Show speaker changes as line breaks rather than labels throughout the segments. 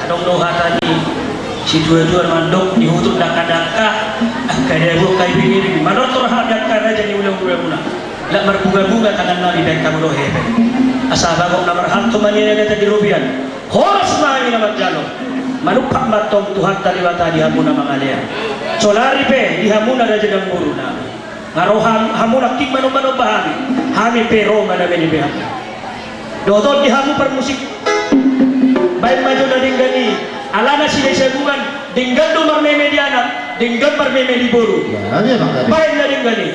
Anong luha tadi si dua-dua mandok dihutuk daka-daka kada gua kai bini manor torha daka raja ni ulang-ulang muna la berbunga-bunga tangan nali dan kamu dohe asa bagong nomor hantu mania kata di rubian horas mani nama jalo manupak matong Tuhan taliwata di hamuna mangalia solari pe di hamuna raja dan muruna ngaroham hamuna kik manu-manu bahami hami pero mana beni beha dodot di hamu permusik baik maju dan dinggani alana si desa bukan dinggan do marmeme di anak dinggan marmeme di boru baik na dinggani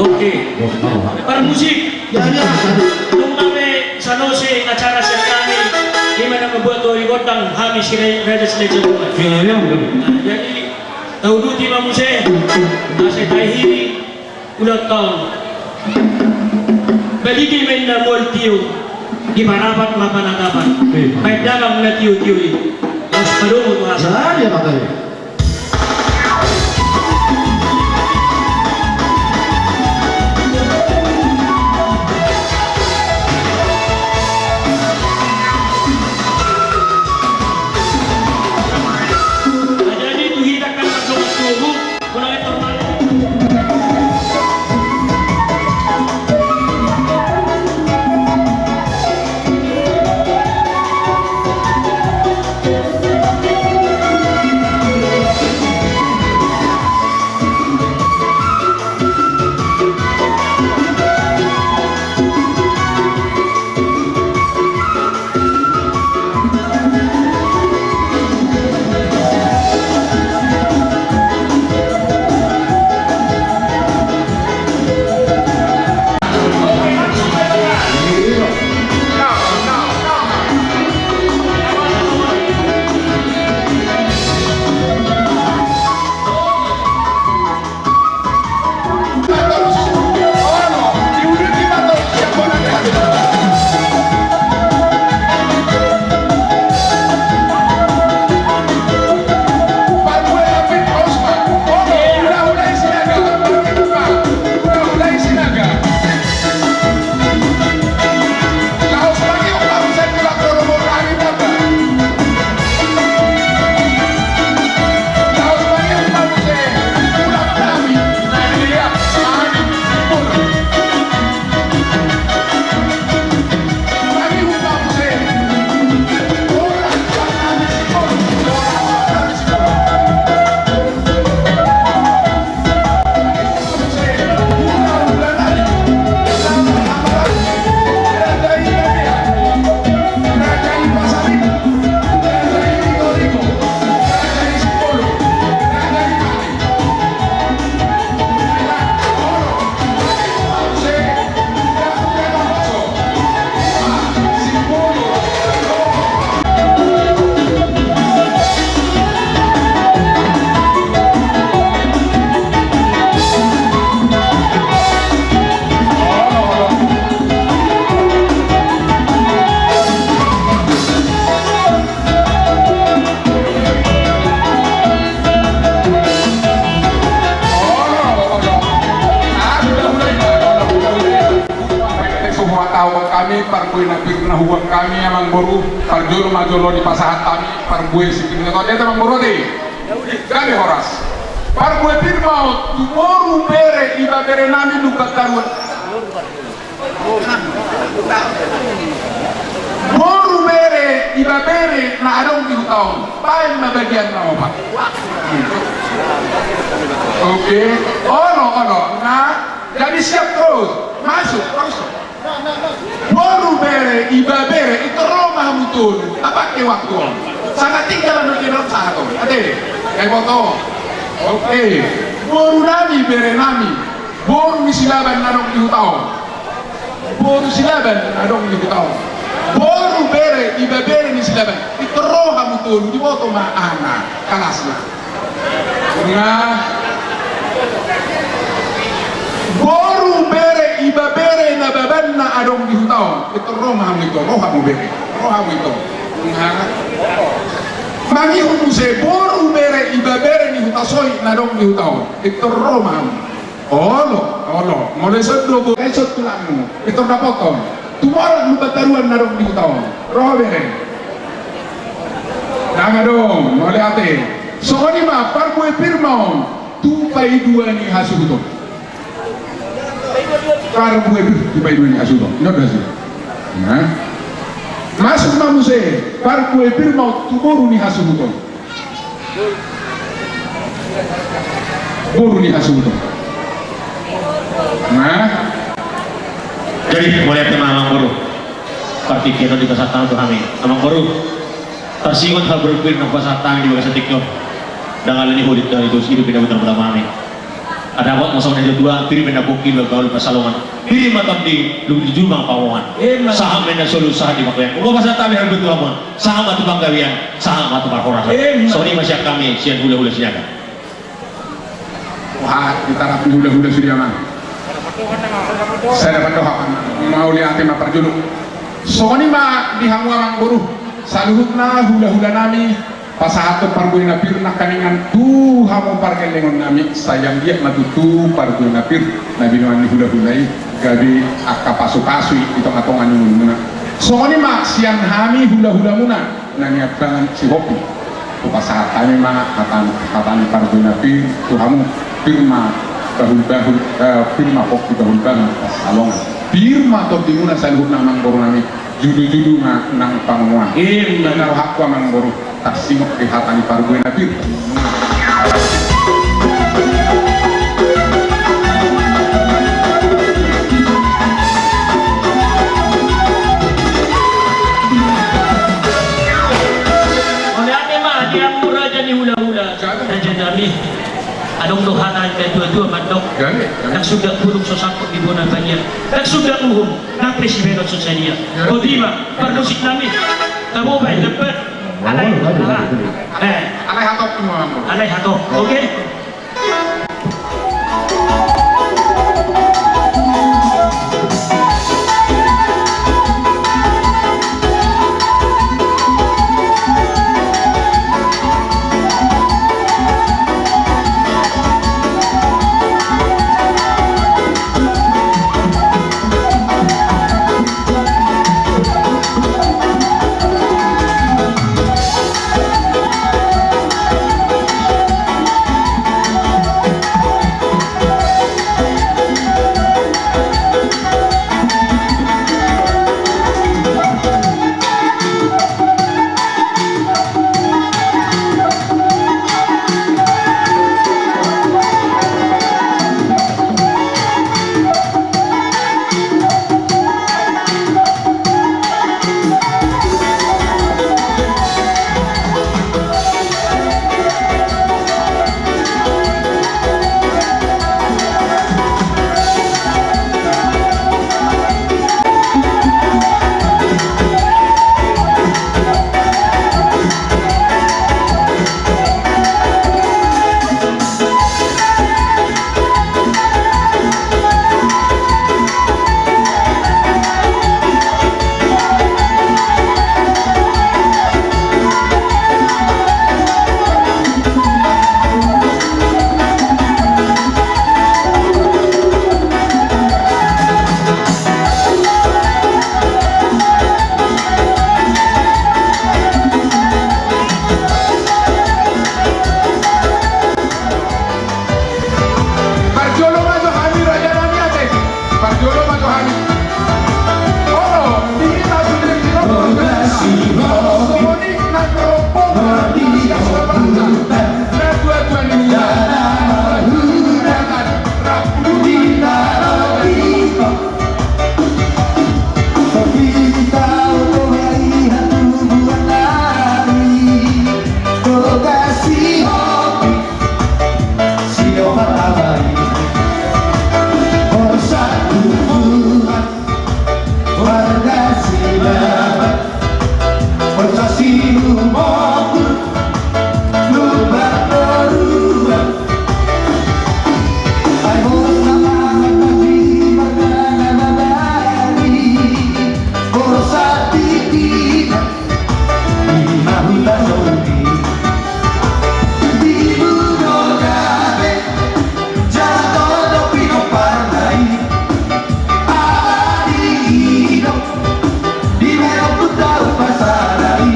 Oke, permusik. Nung kami sa Nose acara siya kami, gimana membuat doi godang habis kira raja seleja buat. Jadi tahu dulu tiba muse, nasi tahiri udah tahu. Bagi menda multiu, gimana dapat mapan dapat. Baik dalam natiu ini. Yang baru untuk asal.
tahu kami parkui na pirna huwag kami amang boru parjolo majolo di pasahat kami parkui sikin na dia tamang boru di kami horas parkui pirma tumoru bere iba bere nami luka karun boru bere iba bere na adong di tahun paling na bagian na obat oke ono nah jadi siap terus masuk terus boru bere iba bere itu Roma mutun apa ke waktu sangat tinggal anu kira satu ade kayak foto oke boru nami bere nami boru misilaban nadong diutau boru silaban nadong diutau boru bere iba bere misilaban itu Roma mutun di foto ma ana kalasnya nah boru bere iba bere na babanna adong di hutao itu roha mu bere roha mu itu mangi umuse boru bere iba bere ni hutasoi na adong di hutao itu roha mu olo mole soddo bo esot tulanmu itu dapoton tumor lu bataruan na adong di hutao roha bere nanga dong mole ate sooni ma parko e pirmaon tu pai dua ni hasuto karbu itu tiba ini asudo nggak ada sih nah masuk mamuse karbu itu mau tumuru nih asudo buru nih asudo nah
jadi mulai tema amang buru partikiran di kasatan tuh kami amang buru tersingot hal berpikir nang kasatan di bahasa tiktok dengan ini hudit dari itu hidup tidak benar-benar kami ada buat masalah yang kedua pilih benda bukti bergaul pasalongan pilih matam di lu di jumlah pawangan saham benda solusi sah di makanya gua pasal tabi harus betul aman saham atau banggawian saham atau parkoran sorry masih kami sian hula siaga
wah kita rapi hula sudah mah saya dapat doa mau lihat tema perjuluk soni mah di hangwa buruh saluhutna hula nami pasahato pargoy na pir na kaningan tu hamong parkel lengon nami sayang dia matutu pargoy na pir na binuan ni hula-hulay gabi akapaso-paso itong atongan nung muna so ni ma siyan hami hula-hula muna nangyabdangan si Hopi tu pasahat kami ma hatan pargoy na pir tu hamong pirma bahul-bahul pirma Hopi bahul-bahul pasalong pirma to di muna sa luhut na manggoro nami judu-judu nang panguang benar hakwa manggoro tak simok di hatani pargoy na pir
adong dohanan kay dua-dua mandok nang sudah bulong sosakot di bunan banyak nang sudah uhum nang presidenot sosania kodima pardusik namin kamu baik lepas alay hatok alay hatok oke
silaban Persasimu mokur Lubar beruang Ayo sama makasih Bagaimana bayari Borosati tidak Dimahuta sondi Dibuno gabe Jatuh dopino parnai Adi hidup Di merah putau pasarai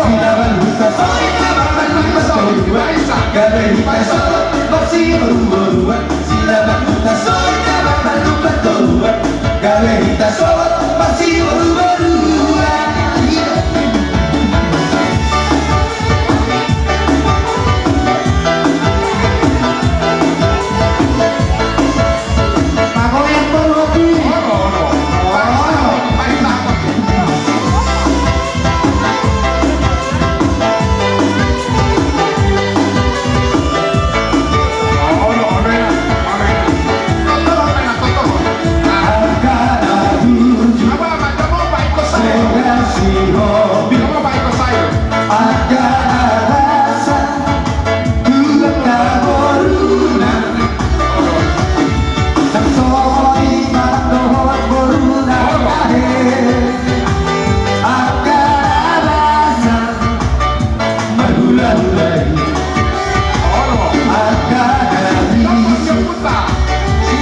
Silaban huta soy Silaban huta soy Gabe hita solo Bersih beruang Silaban huta soy Silaban huta soy Gabe hita solo Bersih beruang Ako yang berlobi Harga tujuh Segasi hobi Harga rasa Tulang kaborunan Naksoi matohot borunan kahit Harga rasa Mahula-hulay Harga dari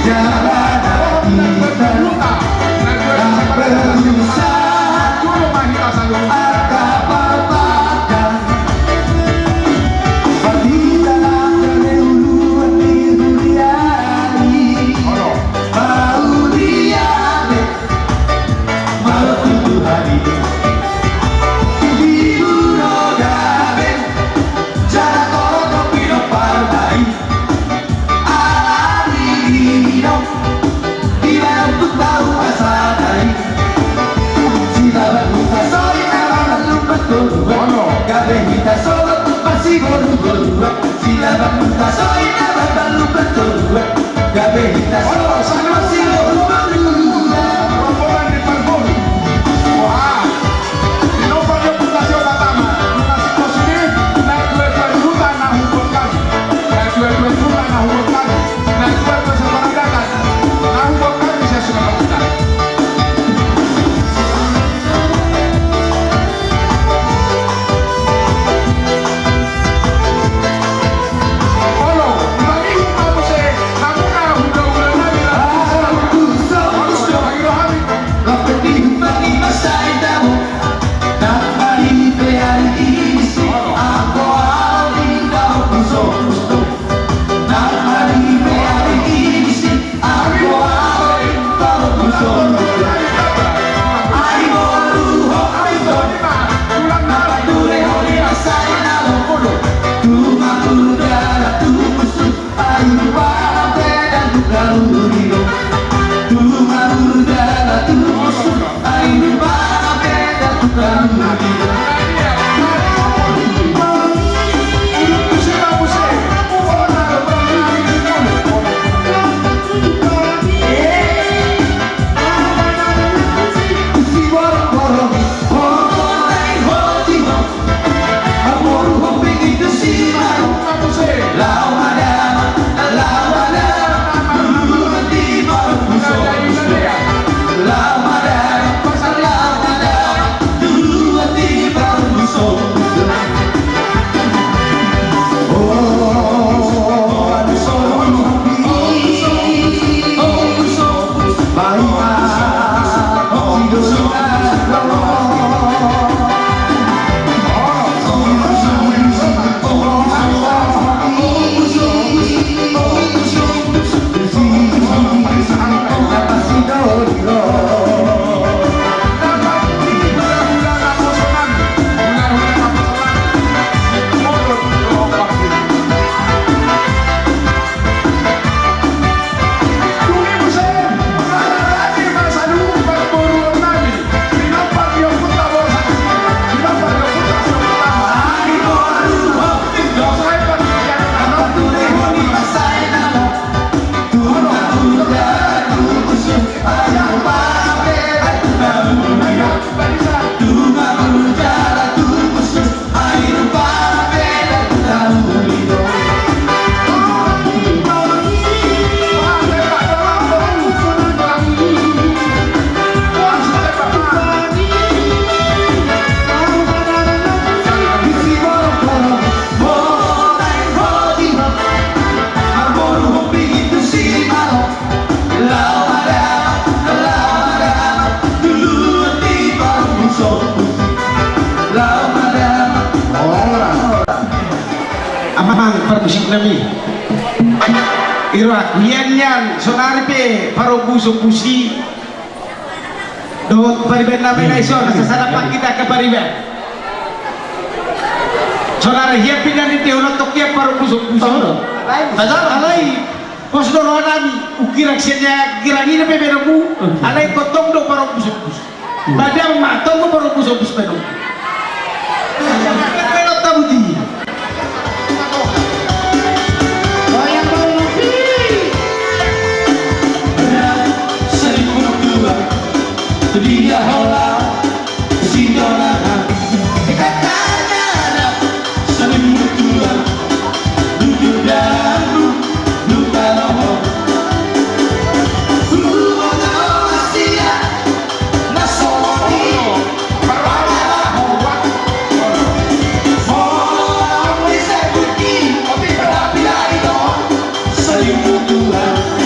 Jalan kita Yang berusaha Harga papakan Bagi dalam kedahuluan di dunia ini Mau lihat Mau tutup hari Di bunuh gabe Jangan kodoh pino partai Alami hidup Di dalam tahu pasanai Silaban huta soy Nababan lupa turuan Gabe hita solo Masih boru-boruan Silaban huta soy Nababan lupa turuan Gabe hita solo Masih boru-boruan
rombongan di Parbono. Wah, inovasi putasi pertama. Lokasi positif, naik dua juta nah hukum kami. Naik dua juta nah hukum kami. Naik dua sebarang dakan. Nah hukum kami saya sudah lakukan. Olo, bagi hukum saya, namun nah hukum nabi lah.
permusik nami Irwa yan sonari pe paro busuk busi do pariben nami na iso nasasarapan kita ke pariben sonari hiya pinan ite unat tokya paro busuk busi azar alai pos do nami ukirak senya kirangina pe benamu alai kotong do paro busuk busi badam matong do paro busuk busi benamu penot tabuti
dia hola sindona katanya saling mutua duduk dan lupa loho lupa asia nasoni parah oh bisa bukti tapi itu saling mutua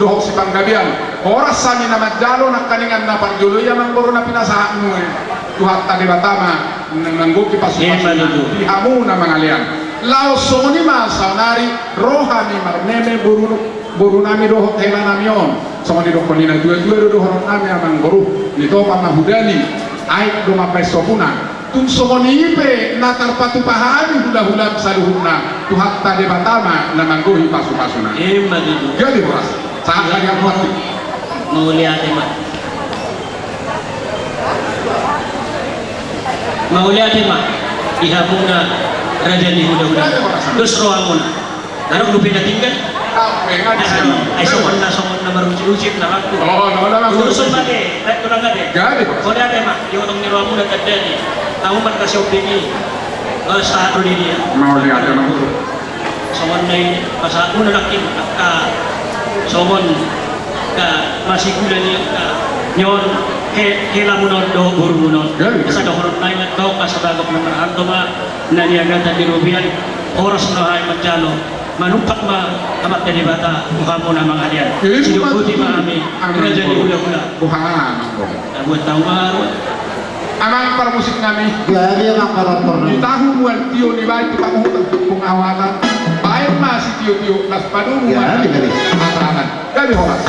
Duhok si panggabian oras sami na madalo na kaningan na pagjuloy ang boro na pinasahan mo tuhat tadi batama nangguki pasukan dihamu na mga lian lao soni masaunari roha ni marneme buru nami dohok hela namion sama di dokon nina dua dohok nami amang buru nito pamahudani aik do mapai sopuna tun somoni ipe natar patupahani hula-hula saluhuna tuhat tadi batama na mangguhi pasu-pasuna jadi boras saat lagi yang mati
Mauliate ma ihamuna raja ni hula-hula terus rohamuna darok lupi na tinggal
kape nga di siya.
Ay somon na marusit na ako.
Oo, naman
Urusan ba de? Ito lang nga de.
Gadi.
Kung dati ma, yung itong niruwa mo nagkanda ni. Ako man kasi yung pingi. Sa ato niya.
Mauli ato ng guru.
Somon na yun. Masa una lang kin. Somon. Masigula niya. Nyon. Hila mo nun do guru mo nun. Kasi dohorot na yung ito. Kasabagok ng marahando ma. Naniagatan di Rubian. Oras na ay madyalo. Manumpak amat dari bata muka mo na mga alian. Sinubuti maami. Kaya dyan ula-ula.
Buhangan ang guru.
Buat tahu maru.
Amang para musik namin.
Gari ang karakter
Di tahu muan tio ni baik kita mau kung awatan. Baik masih tio las padu muan.
Gari.
Ataran. Gadi horas.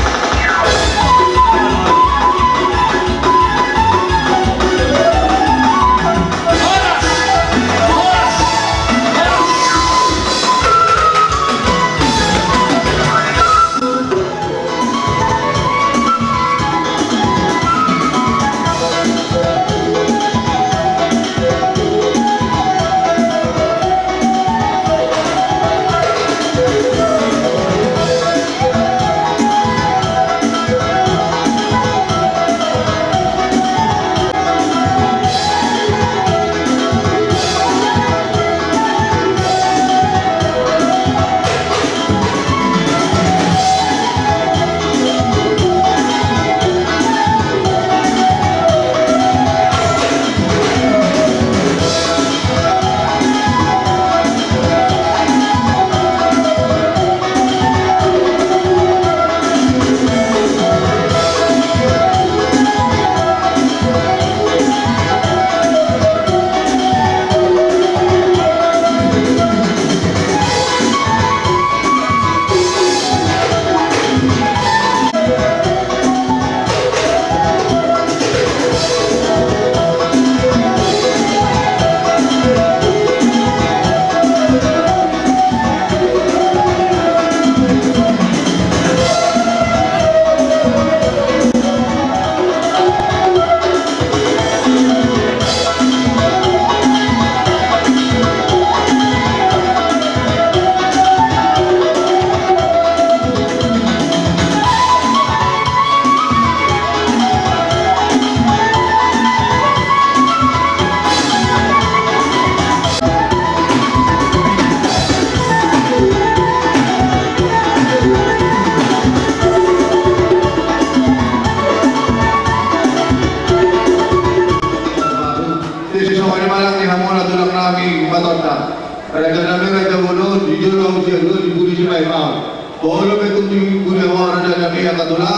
Bolo me kunti gure wara da na ya kadula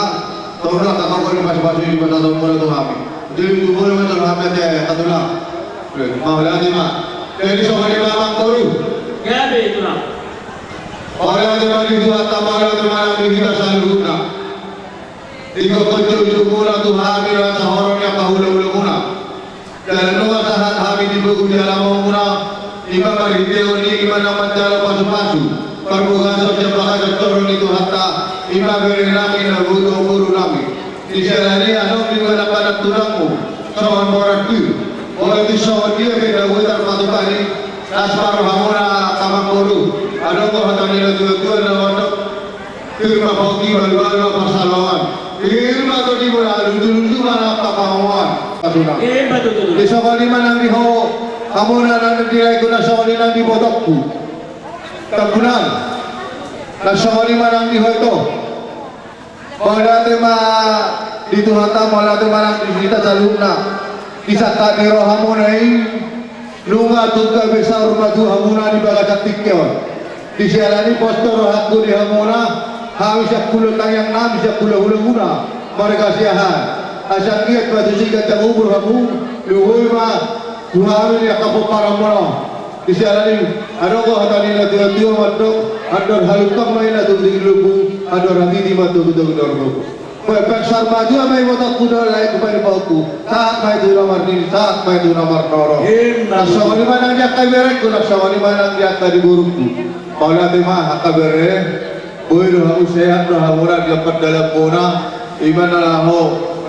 tawra ka ko ni pas ni pada to mura to hami jadi tu bolo me to hami te kadula mawla di ma jadi so ni ma mang toru
Gabi itu lah.
mawla di ma di dua ta mawla di ma ni kita saluna iko kunti ju mura to hami ra sa horon ya kahula ula muna dan no sahat hami di buku dalam mura iba mari deoni gimana manjalo pasu-pasu perbuatan sosial bahasa turun itu hatta ima beri nami na guru nami di sini anu di mana pada tulangmu soal morat tu orang itu soal dia beda buat matu kali asmar hamura kamang guru ada ko hatta ni dua na waktu firma hoki balbal pasalwan firma tu di mana dulu mana pakawan asuna
Betul.
di soal di mana diho hamura na dirai kuna soal di nang di bodokku Tabunan, nasawali manang di hoto. Pada tema di Tuhata, pada tema nang di kita saluna. Kisah kami rohamunai, lunga tuka besar rumah tu hamuna di bagasan tikyo. Di sialani postor rohaku di hamuna, habis sepuluh tayang nam, sepuluh hula mereka siahan. Asal kiat batu sikat tangubur hamu, luhui ma, tuharu ni akapu paramono. Di sialani ada ko hatani na tiyo matto ador halukam mai na tum diglubu ador handi matto gudor ko pesar maju mai mota kudo lai ko mai bauku saat mai tu nomor ni saat mai tu nomor noro nasawani manang dia kamera ko nasawani manang dia tadi burukku paula tema hakabere boiro ha usehat no hamura dia dalam pona imana laho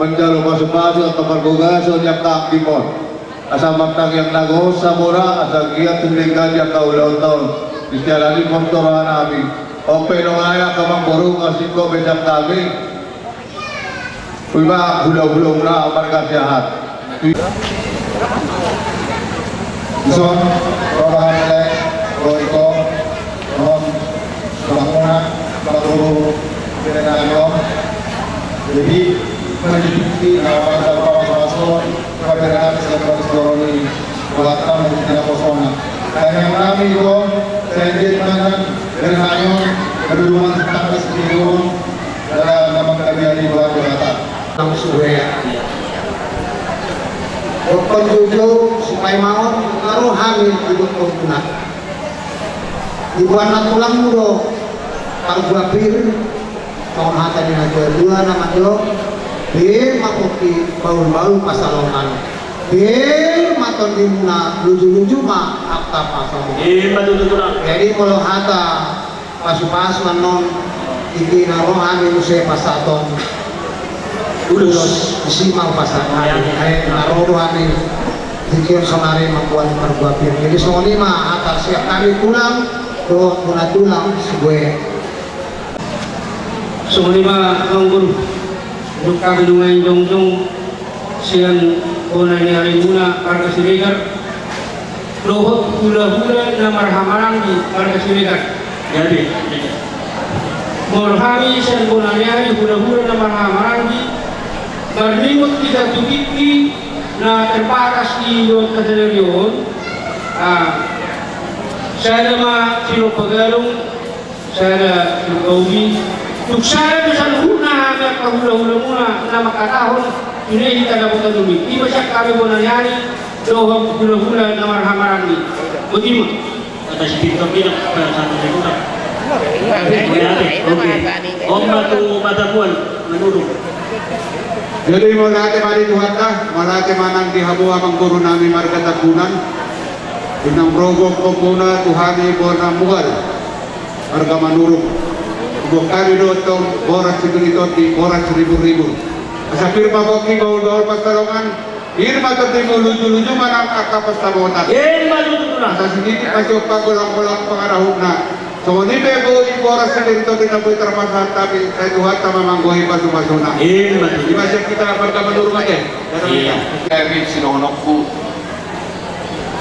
menjalo pasu-pasu atau pergogaso dia tak dimon asal matang yang nagos samura asal giat tundikan yang kau tahun di jalani kontoran nabi O penongaya kamang buru ngasih ko bedang kami. Iba hula-hulong na mereka sehat. So, perubahan nilai, Roiko, Rom, Bangunan, Baru, Pirenano. Jadi, mencuci awal dan masuk perbedaan sekitar seluruh Batam dan tidak kosong. Dan yang kami itu sendiri dengan Pirenano kedua tangga sendiri dalam nama kajian di luar Batam.
Langsung ya. Berpenjujung supaya maut ngaruh hamil hidup penggunaan. Dibuat tulang mudo, kargua bir, tahun hata di dua nama do, bir makoki baul-baul pasalongan, bir maton dimuna luju-luju mah akta pasalongan. Jadi kalau hata pasu-pasu non iki naroh hamil usai pasaton. Ulos isimal pasangan ay narodo kami dikir sonari makuan perbuapir jadi so lima atas siap kami tulang do muna tulang sebuah so lima nganggur untuk kami dungain jongjong siang kona ni hari muna karga sirigar lohot hula-hula na marhamarang di karga sirigar jadi morhami siang kona ni hari hula-hula na marhamarang di berlimut kita tukipi na terpakas di yon kasalerion saya nama silo pagalong saya silo kaubi tuk saya bisa huna na kahula-hula muna na makatahon ini kita dapat dulu iba siya kami mo nangyari dohong hula-hula na marhamarang ni bagaimana
kata si Victor bilang satu segunda Om batu matapuan menurut.
Jadi malate mari Tuhan malate manang dihabuha mang guru nami marga tapunan. Inang progok kompuna Tuhani bona mugal. Marga manuruk. Bukari do to boras sigurito di boras ribu-ribu. Asa firma boki baul-baul pastalongan. Irma to timu luju-luju manang akapas tabotan.
Irma luju-luju.
Asa sedikit masuk pagulang-gulang pangarahuna. So ni bebo di boras sigurito di napoy termasan tapi saya Tuhan sama manggohi pasu-pasuna.
Irma.
Di masa kita marga manuruk aja.
Iya.
Kevin sinonokku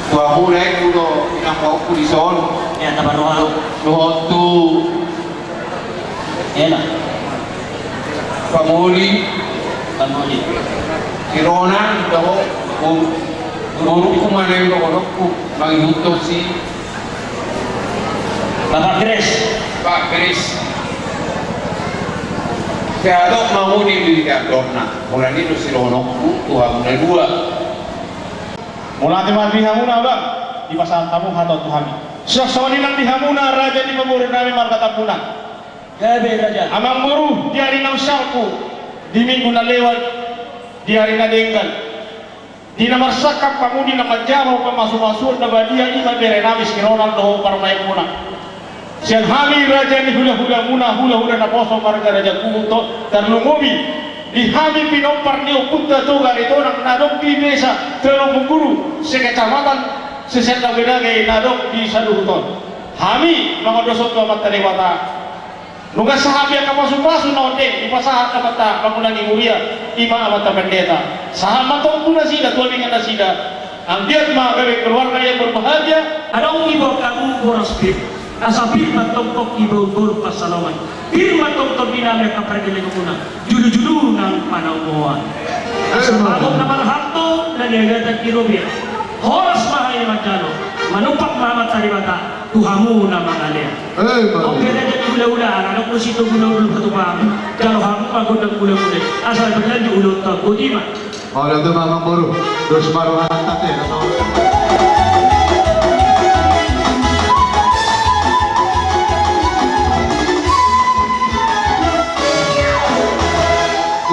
tua mulai kudo inang pauku di son
Ya tabaroa.
dohon tu
Ela.
pamuli
Pamuli.
Kirona doho guru mana yang dohonokku manghuto si
Bapak Gres.
Pak Chris saya dok mau di dorna mulai itu sinonokku tua mulai dua
Mulai teman dihamuna bang di pasal tamu hatot Tuhan. Siap sawani nang dihamuna raja di memurun nami marga tapunan.
Gabe raja.
Amang guru di hari nang syarku di minggu na lewat di hari na denggal. Di namar sakap pamudi na majamo pamasu-masul na badia ima bere namis kironan doho parmay muna. Siang hami raja ni hula-hula muna hula-hula na poso marga raja kuto dan lungobi di hami pinompar ni upunta tuga ito nang nadok di desa telung guru sekecamatan sesenda bedage nadok di saduhuton hami mga dosot ko mataliwata nuga sahabi ang kapasu-pasu na onde ipasahat na mata pangulangi mulia ima amata pendeta saham matong puna sila tuwing na sila ang diat mga gawin keluarga yang berbahagia
Ada ibu kamu boros pip. Asapit matongkok ibu guru pasalongan. Pir matongkok dinamika pergi kuna. Julu-julu nang panauan. Asapagok na malhakto na niyagatan kirobia. Horas mahaya magkano. Manupak mamat talimata. Tuhamu na mangalia. Oke na jadi ula-ula. Anak ko sito gula-ula patupang. Kalau hamu pagod ng ula-ula. Asal berlan di ulot ka. Kudima.
Kalau itu mamang buru, terus baru hantar deh.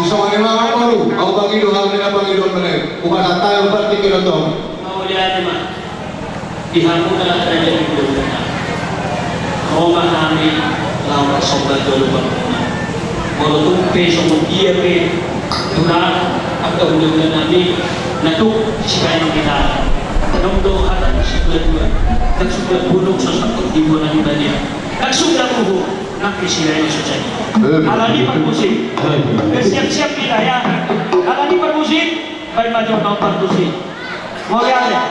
Gusto ni mamang buru, ako Panginoon nila Panginoon mo bukan tayo berarti kilo.
Mau lihat mah. Dihamu na raja di ula-ula. Roma kami lawan sobat dulu banguna. Walaupun peso dia pe tunang atau ula-ula nabi natuk siapa yang kita nongdo hatan sebelah dua dan sudah buluk sosok di bulan ibadah Nagsunda buho, nakrisila yung sasayin. Alani pag-musik. Siap-siap kita ya. Alani pag-musik, baik maju mau pag-musik. Mau lihat ya?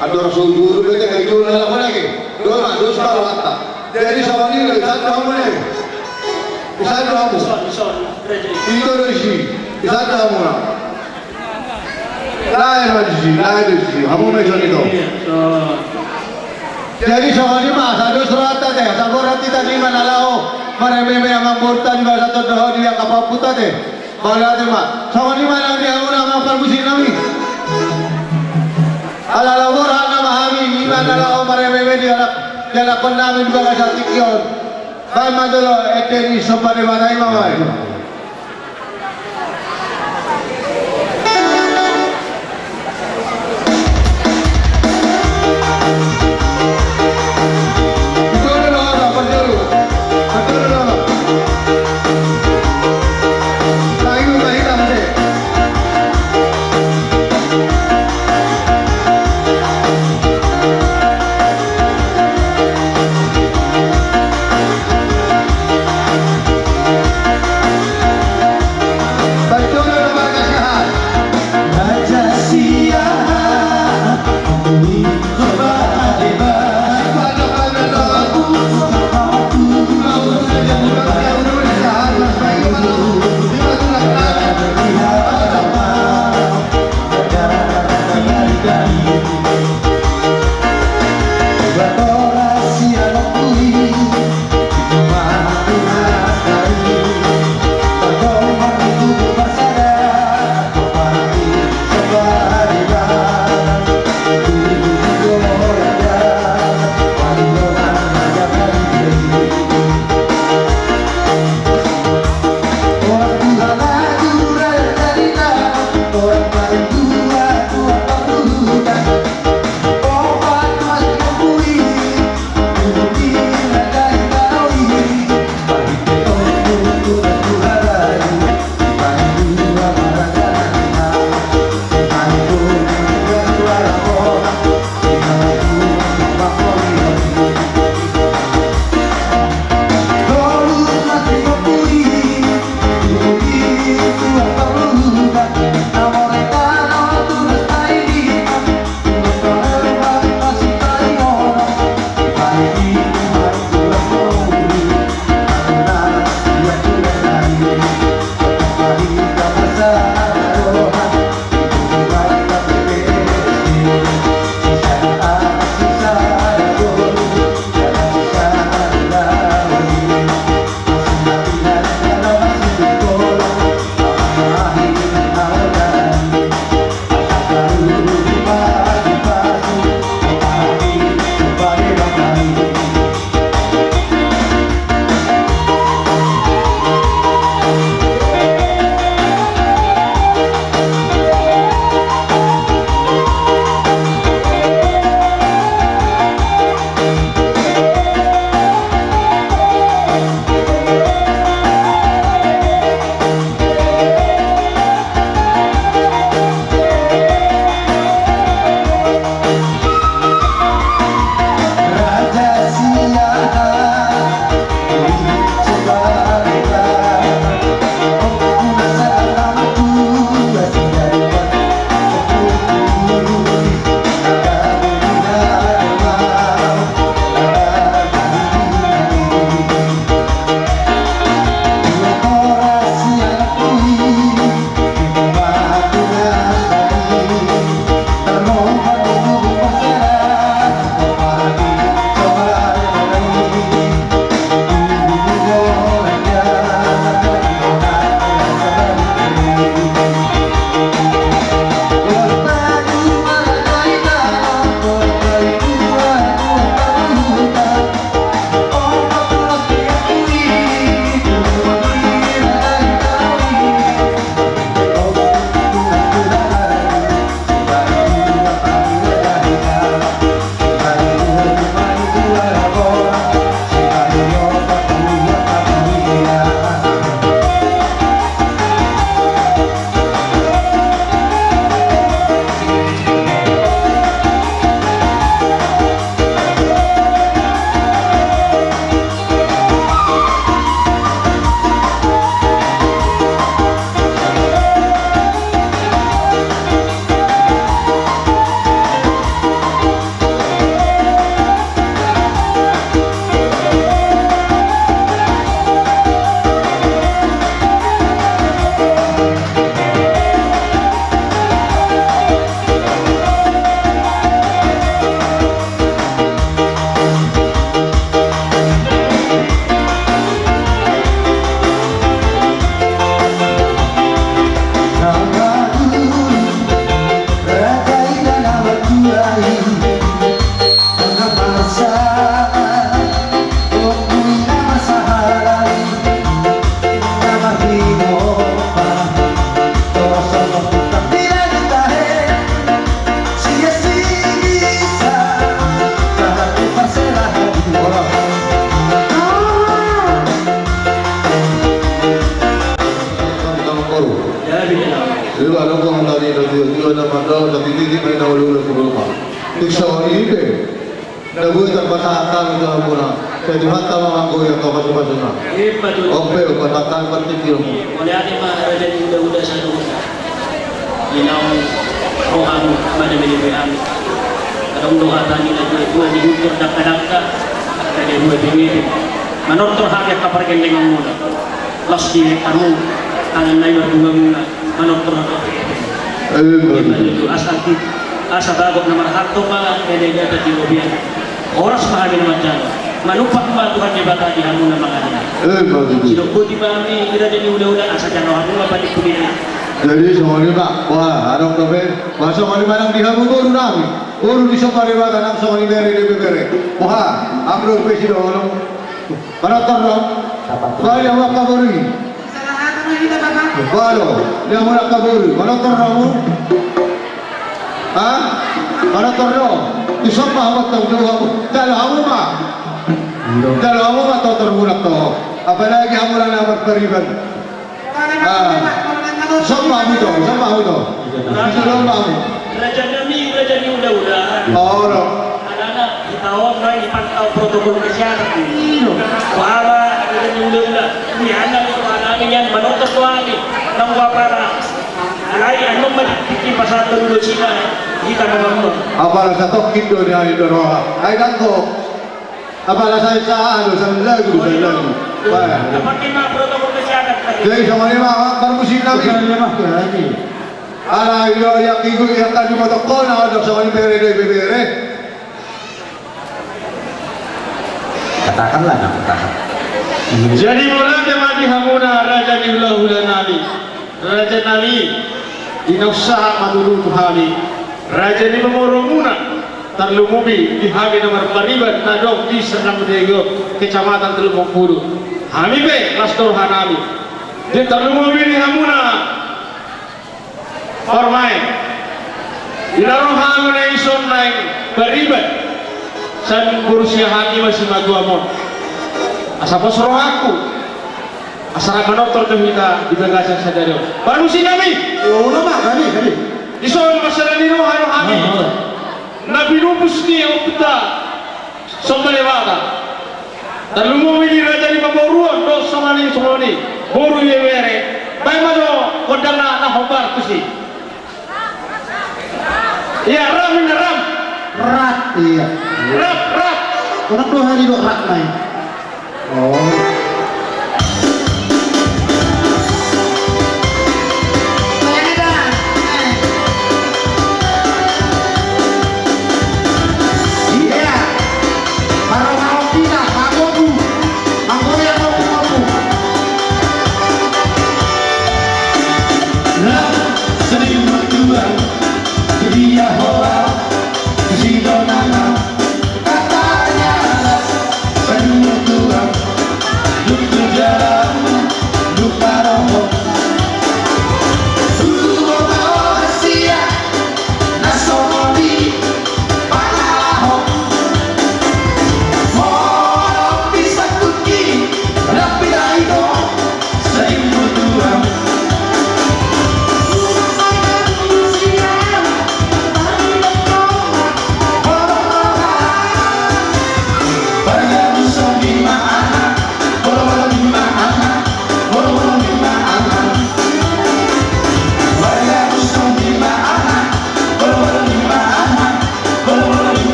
Ador sungguh bete kayak dulu lah mana ke? Dua separuh hatta. Jadi sama ini satu kamu ni, satu kamu. Itu dari sini, satu kamu lah. Lain dari sini, kamu macam itu. Jadi sama ini mah satu surat tadi, satu roti tadi mana lau? Mana meme yang mengurtan juga satu doa dia kapal putar deh. Kalau ada mah, sama ini mana dia orang apa musik nami? Ala labor na mahami iman na lao marememe dia nak namin juga sa tikyon. Kay madalo eteni sa panimanay mamay. Isoni be. Nabu terpasahkan ke mula. Jadi hatta mangko ya kau masuk-masukna.
Hebat tuh.
Oke, pasahkan pertikirmu.
Oleh hati mah raja di udah-udah satu. Inau rohamu mana beli-beli. Kadang doa tani lagi dua diukur dak-dakka. Ada dua bini. Manor terhadap kapar gendeng mula. Las di kamu tangan naik berdua mula. Manor terhadap. Itu asal bagot nomor harto mah beda tadi mobil. Orang sebahagian macam. Manupak mah Tuhan jebata di hamu nama kalian. Sidok ko di bami ira jadi udah asa jangan hamu apa di kulit.
Jadi semuanya pak, wah harap kafe, masa kali mana di hamu baru nami, baru di sopari baga nak semuanya beri di beri. Wah, amro pesi dong, mana terang? Kali yang mau kaburi. Baru, dia mau kaburi, mana terangmu? Hah? Mana terang? Di sopa hamu tahu hamu, jalan hamu mah. Jalan hamu mah tahu terbunak tahu. Apalagi hamu lah nama periban. Sama itu.
Raja Nami udah-udah.
Oh,
Anak-anak ditawar lagi dipantau protokol kesehatan. Wala raja udah-udah. Ini anak itu anak yang menonton lagi. Nang wapara. Alai anu mati pasal dulu Cina. Kita menonton.
apalah satu kindo ni hari doroha. Ay dangko. Apalah saya sah lagu. Wah.
Apa kena protokol kesehatan?
Jadi sama ni mah permusim nabi. Ala yo yang ikut yang tadi protokol na ada sama ni bere.
Katakanlah nak katakan.
Jadi mulai mati hamuna raja di hula nami. Raja nami inausaha madulu tuhami. Raja di memoromuna terlumubi di hagi nomor paribat nadok di Senang Dego kecamatan Teluk Bengkulu. Hami be lastor hanami. Di terlumubi di hamuna. Hormai. Ilaroh hamuna ison naik paribat. San berusia hati masih maju amon. Asapa suruh aku. Asal kantor kita di bagasan saja dia. Baru si kami.
Oh, nama kami.
Isoal masalah ni roh kami. Nabi rupus ni opta. Sombale wada. Terlumu ini raja di pemboruan dos somani. Boru ye were. Bai mado kodang na hobar kusi. Ya ram.
Rat iya.
Rap.
Orang 2 hari dok rat main.
Oh.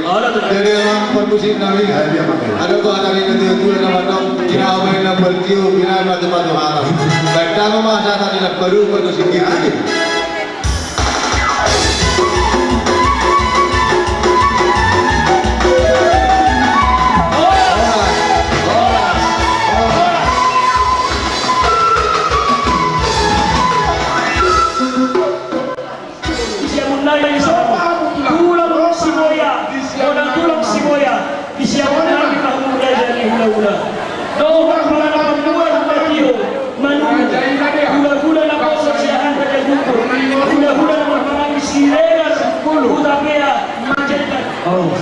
Ala tu.
Jadi orang permusik nabi. Ada ko ada ni dia nama dong. Kira apa yang berkiu kira macam haram. Pertama masa tadi nak perlu permusik lagi.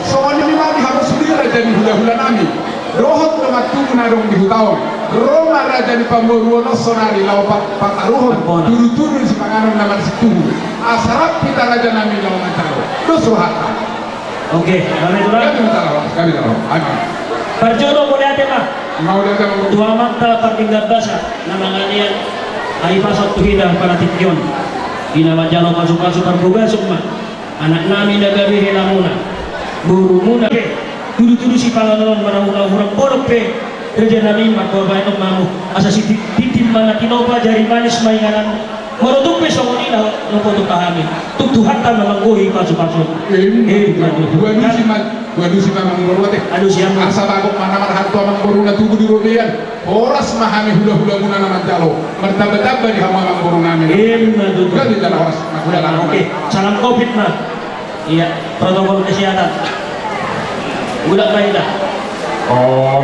Soalnya ni mati harus sendiri jadi hula-hula nami. Rohot na matuko na rong dihutawon. Roma raja ni Pamburuono sonari lau pataruhon. Turu-turu si panganon naman si tuhu. Asarap kita raja nami lau mataro. Doso hata.
Okey, kami turun.
Kami taruh.
Perjono boleh ada mah.
Mau dia taruh.
Dua makta pertingkat basa nama kalian ai pasok tuhida para tikyon. Ina majalo masuk-masuk perbuga semua. Anak nami dagabi helamuna. Buru muna pe. Dulu-dulu si panganon marahuna-hurang borok pe. Raja nami makorbain mamu. Asa si titim mana kinopa jari manis mainganan. Marotuk pe songoni na nopo to pahami. Tuhan tan manggohi pasok-pasok.
Dua dusi memang berwate.
Aduh siapa?
Asa bagok mana hantu amang boruna tubuh di rodean. Horas mahami hula-hula muna naman jalo. Mertaba-taba di hama amang boruna namin. Kan di jalan horas.
Oke, salam COVID mah. Iya, protokol kesehatan. Budak baik dah.
Oh,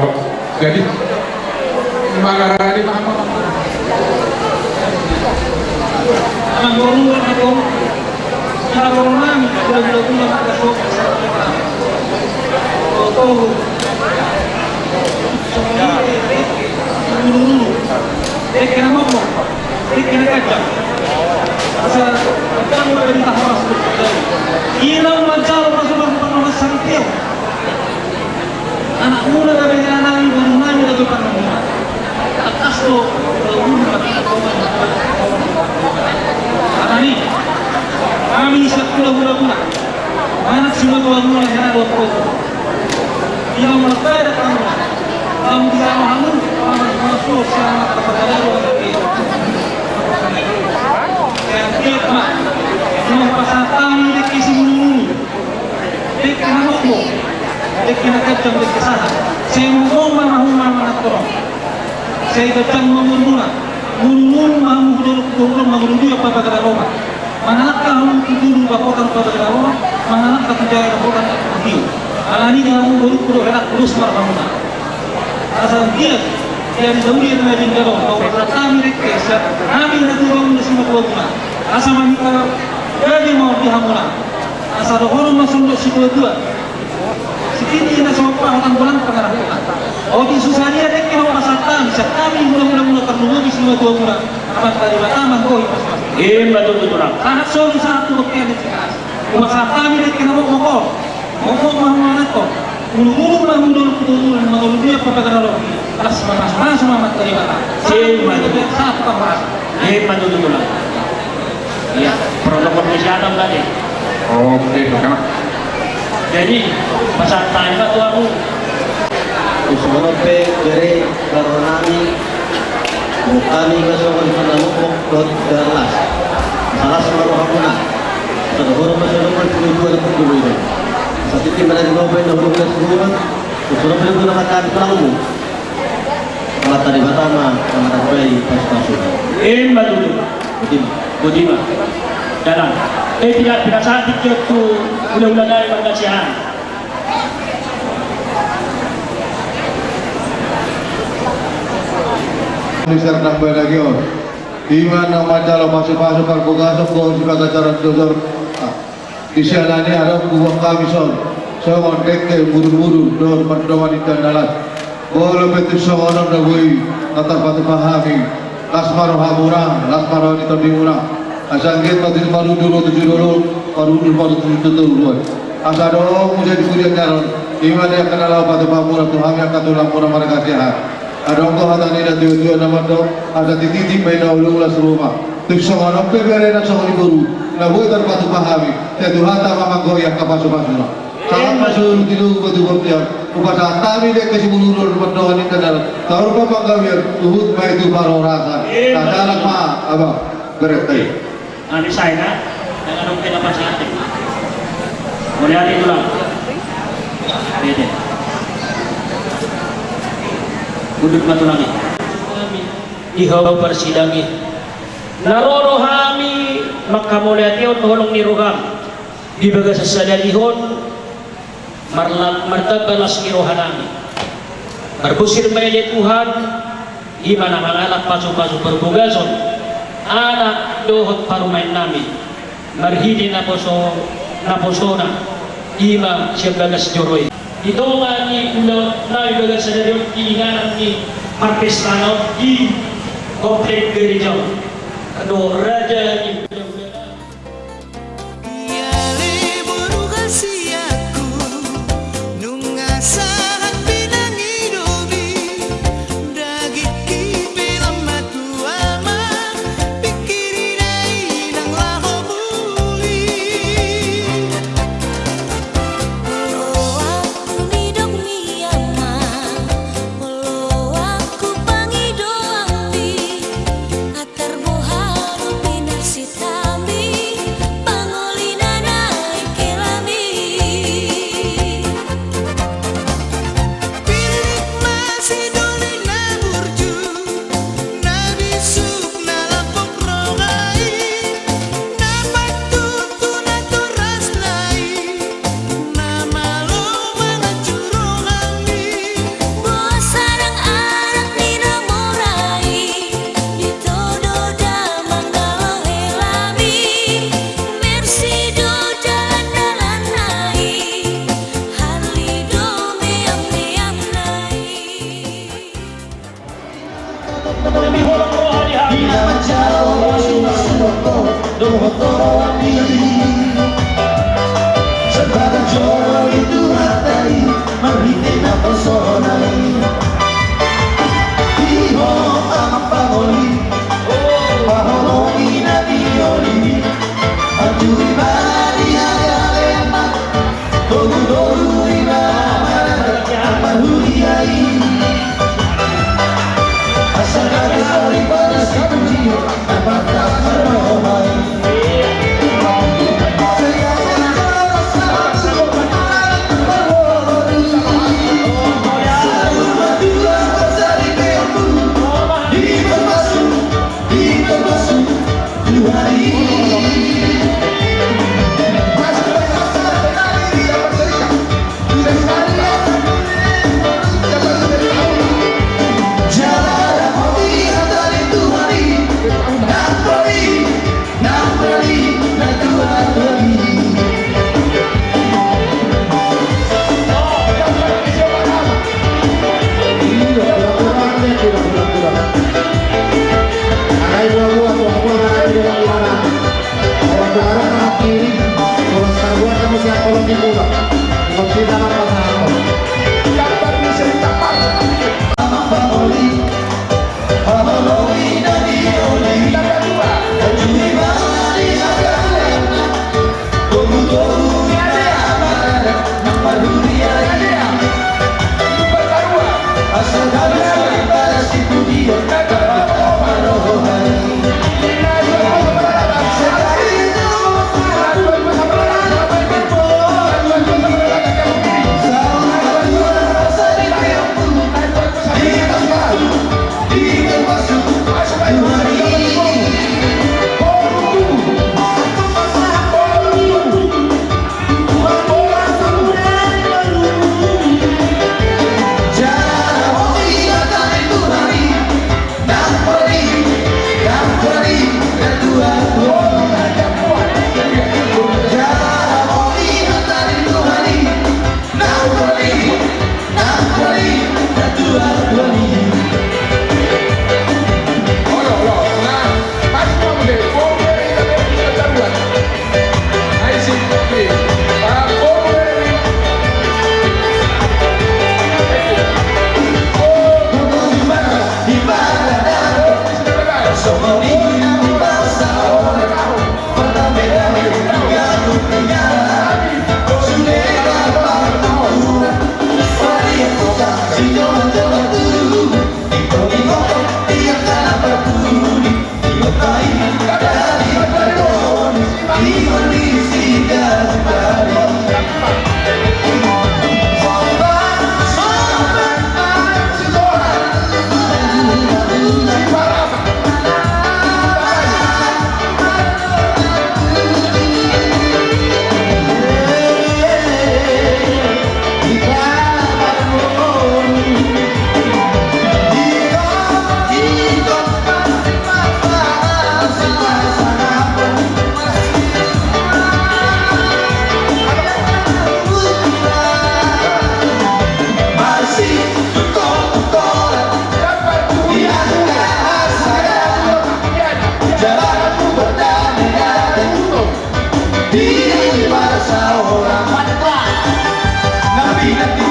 jadi magarani apa?
Amang boruna ako. Salam boruna, budak-budak ako. Oh, dulu, kena ngomong, kena kacau. Asal kamu dari tahras hilang macam Rasulullah pernah santiau. Anak muda dari anak ibu nanya dari pernah. Atas tu, anak ni, kami sekolah mula-mula. Anak semua mula-mula yang ada waktu. Yang berbeda kamu, kamu tidak mahu masuk sama kepada orang itu. Yang tiap mak, mau pasang di kisi bulu, di kena mokmo, di kena kacang di kesana. Saya mau mahu mana korong, saya kacang mulu mahu dulu mahu apa pada Roma. Mana kamu dulu bapak pada Roma, mana kamu jaga bapak hiu. Alani kamu baru enak terus marhamuna. Asal dia yang dahulu yang menjadi galau, kau kami rekesa, kami nak turun di semua dua. Asal mereka jadi mau dihamuna. Asal orang masuk di semua dua. Sekini kita semua orang pulang pengarah. Oh di susah dia dek mau asal kami mula terlalu di semua dua bulan. Apa tadi pertama kau pas. Betul orang.
Sangat sulit satu waktu yang sekarang. Asal kami dek mau mokok. Mokok mahu nak kok, mulu mahu dia perkara lo, alas semua materi bata. Satu kamar.
Betul orang. Iya, protokol kesehatan tadi.
Oh, begitu kan?
Jadi pasal tanya tu aku.
Semua pe dari karonami kami kasih pada mokok kelas. Salah semua orang pun. Terus masih ada dua itu. Saat itu mana di bawah itu dulu kelas suruh beli nak makan pelamu. Kalau tadi pertama sama tadi pas-pasu.
Betul. Budima. Dalam. Tidak saat itu udah dari pengasihan.
Misal nak lagi oh. Iman nama jalo masuk-masuk kalau kau sebagai cara dodor. Di sana ni ada buah kami soal dekke buru-buru dor wanita dalam. Boleh betul soal orang dahului atas batu pahami. Lasmar hamurang, lasmar wanita dimurang. Asal kita tidak baru dulu tujuh. Asal dong menjadi kuliah jalan. Iman yang kenal batu pamurang Tuhan yang katulang pura mereka sehat. Ada orang kata ni dah tujuh nama dong. Ada titik bina ulang rumah. Tukso orang perbedaan soal guru. Nabuh dan batu pahami. Tuhan tak mamang goyang kapas-pasuna. Salam masuk tidur betul betul kepada kami dek kasih mundur berdoa ini adalah tahu apa kami tuhut baik itu baru rasa tak ada mah apa berarti
Ani saya dengan dong kita pas hati. Boleh ada itu lah. Beda. Udut matu lagi. Ihaw persidangi. Narorohami maka mulai tiun tolong niruham. Di baga sasadalihon martabalas niruhanami. Berbusir mayat Tuhan. Imana mangalak pasu-pasu berbugazon. Anak dohot parumain nami marhidi naposona ima siya bagas joroy ito nga ni na bagas sa dayon kiinganan ni Marquez Tano di komplek gereja ano raja ni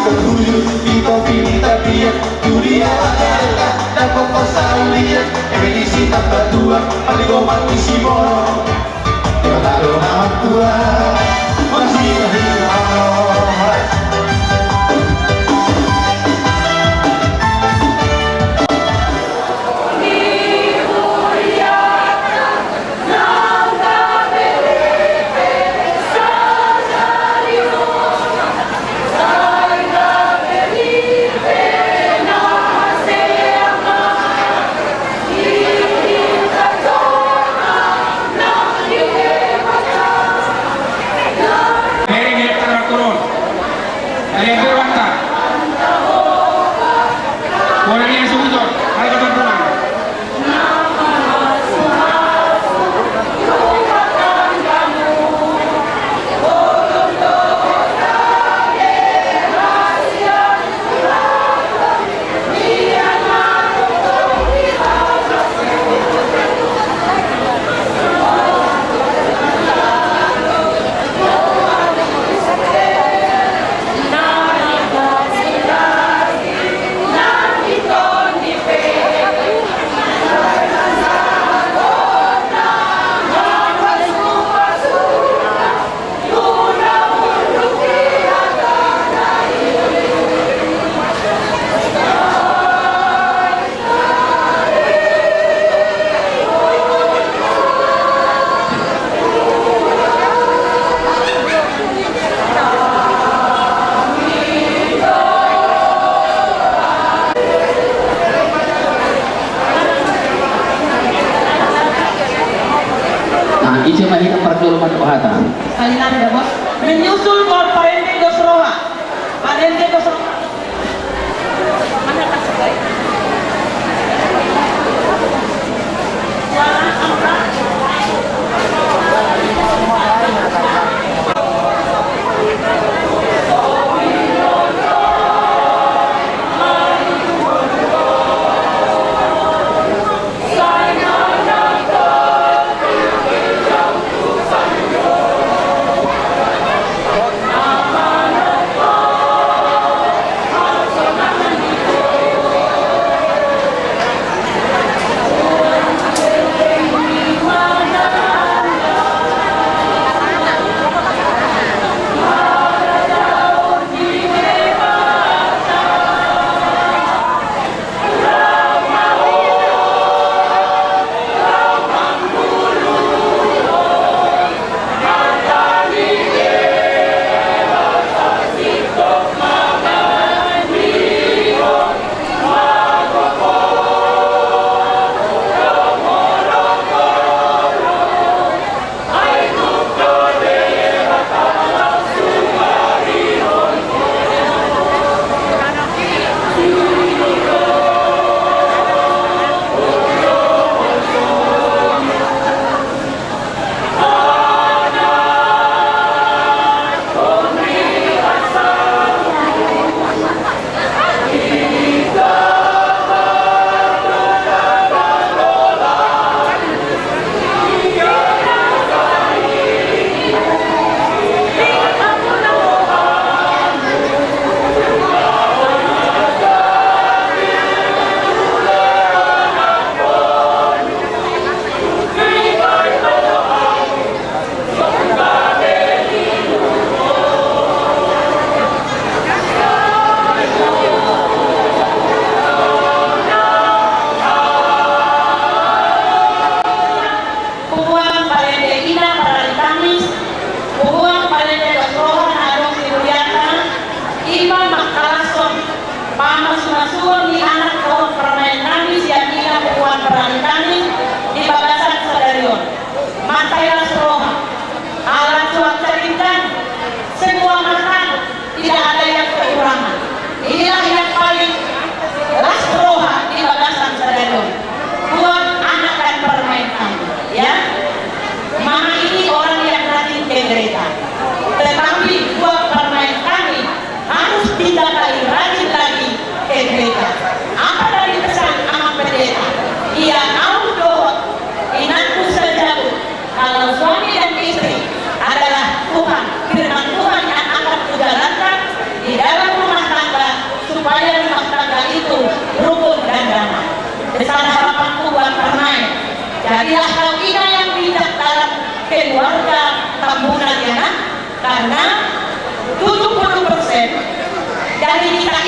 terhuyur di kopi minta biar dunia agar dan pokok saulian emisi tanpa tua aligoman isi moro kata dona tua masih berhilang.
Ije mahina perjuluman Ohata.
Salinan ada bos. Menyusul Kor Parente Gosroha. Parente Gosroha. Mana tak sebaik?
Nama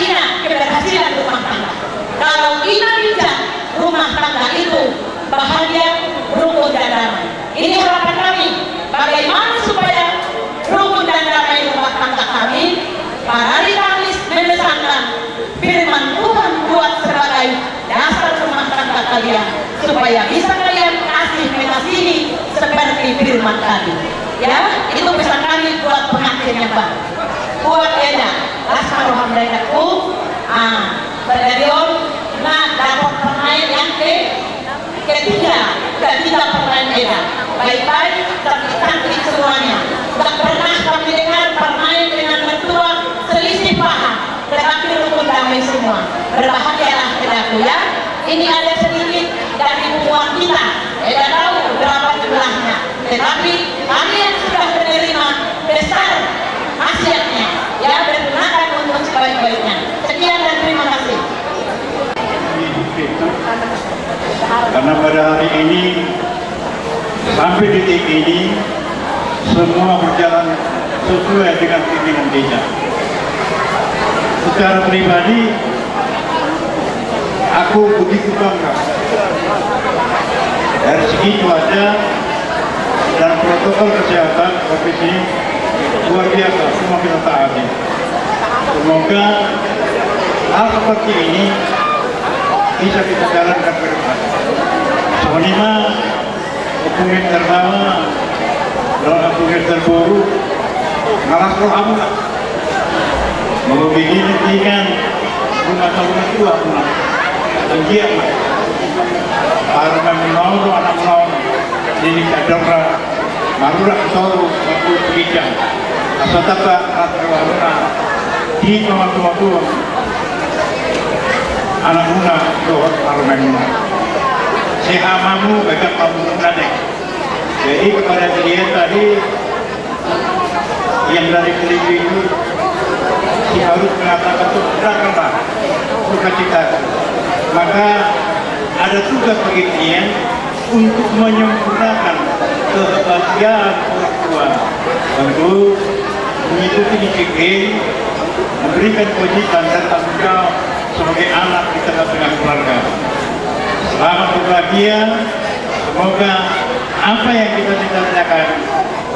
ingat keberhasilan rumah tangga. Kalau kita bicara rumah tangga itu bahagia, rukun dan damai. Ini harapan kami. Bagaimana supaya rukun dan damai rumah tangga kami? Para hari Kamis memesankan firman Tuhan buat sebagai dasar rumah tangga kalian, supaya bisa kalian kasih mengasihi seperti firman tadi. Ya, itu pesan kami buat pengantin yang baru. Buat Eda, Lasma Rohamdayakku, Berdarion, dapat pemain yang ketiga pemain Eda. Baik-baik, tapi cantik semuanya. Tak pernah kami dengar pemain dengan mertua selisih paham, tetapi rukun damai semua. Berbahagialah Edaku ya. Ini ada sedikit dari uang kita. Eda tahu berapa jumlahnya, tetapi kalian sudah menerima besar khasiatnya. Ya, bergunakan untuk sebaik-baiknya. Sekian dan terima kasih.
Karena pada hari ini sampai detik ini semua berjalan sesuai dengan keinginan kita. Secara pribadi aku begitu bangga dari segi cuaca dan protokol kesehatan COVID ini luar biasa, semua kita taati. Semoga hal seperti ini bisa kita jalankan ke depan. Soalnya hubungan terbawa, dalam hubungan terburuk, ngalas roh amu lah. Mau begini kan, rumah tahun tua pula, tengiak lah. Para menolong anak menolong, jadi kadang marulah solo waktu berikam. Asal tak warna di waktu anak muda doa armena. Sehamamu agak kamu nadek. Jadi kepada dia tadi yang dari Filipi itu si harus mengatakan itu berangkatlah sukacita. Maka ada tugas bagi dia untuk menyempurnakan kebahagiaan orang tua. Tentu mengikuti disiplin, memberikan kewajiban dan tanggung jawab sebagai anak di tengah-tengah keluarga. Selamat berbahagia. Semoga apa yang kita cita-citakan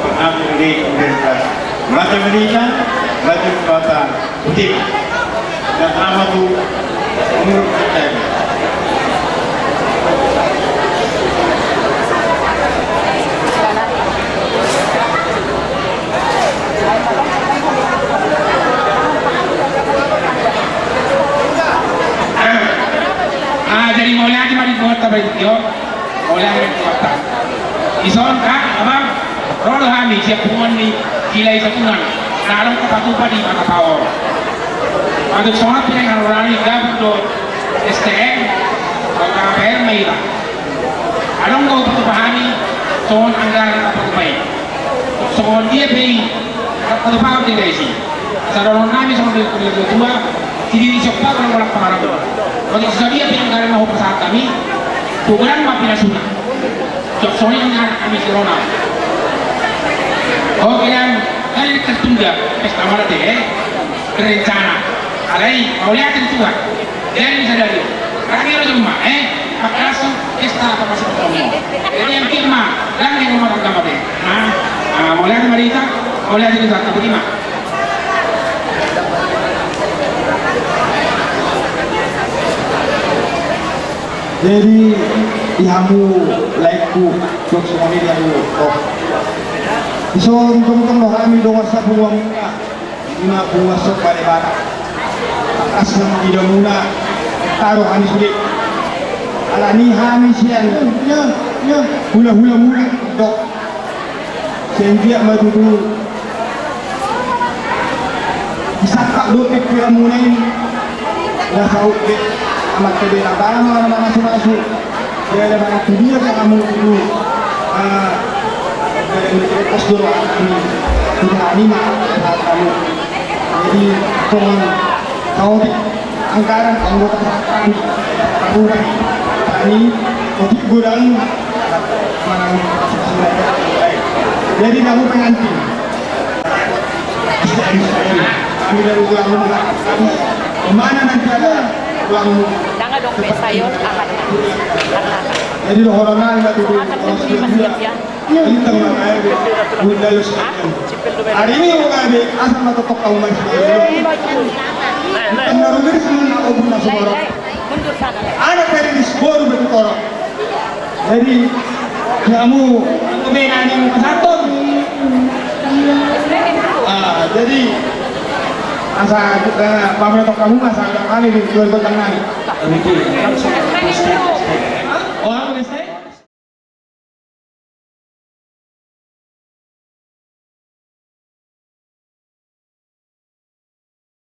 berhasil di kemudian. Melaca Medina, Melaca Kekuatan, Putih, dan Amatu umur percaya.
Jadi mulai aja mari buat apa itu, mulai aja buat apa. Ison kak, abang, rodo kami siap pungan ni kilai satungan, nalang kapatupa di mana power. Untuk soal pinang orani gabung do STM, atau KPR Maila. Along kau patupahani, soal anggaran kapatupai. Soal dia pay kapatupa di desi. Saron kami soal tua, tidak dicoba kalau bolak pengarap. Kalau dia pinanggaran mau pesawat kami, program mapinasuna. Soalnya anak kami Corona. Oh kalian tertunda, estamara deh, rencana. Alai, mau lihat itu kan? Jangan bisa dari. Kami harus rumah, langsung esta apa masih bertemu. Jadi yang firma, langsung rumah agama deh. Mau lihat Marita, mau lihat itu tak terima.
Jadi ihamu laiku untuk semua ini yang oh. So untuk kami doa sa buang muna buang sa bata. Akas ng tidak muna taruh kami sulit. Alani kami siyan ya hula-hula muna dok. Sehingga madudu isakak dote kira muna ini nasa ukit amat kebenaran orang masuk-masuk dia ada banyak video yang kamu dulu dari pos dulu kami tidak anima kamu jadi kau anggaran anggota kami ini untuk gudang jadi kamu pengantin kami dari ulang kami Mana nanti ada ruang
Jangan dong sayon akan.
jadi lo orang lain nggak tuh
Akan membeli masih ya.
kita nggak kayak bunda lu sekarang hari ini mau nggak asal mata tok kamu masih kita rugi semua nak bunda semua
Mundur sana.
ada peris baru betul orang jadi kamu main yang satu jadi asal kita pamer tok kamu asal kali di dua tengah
Demikian.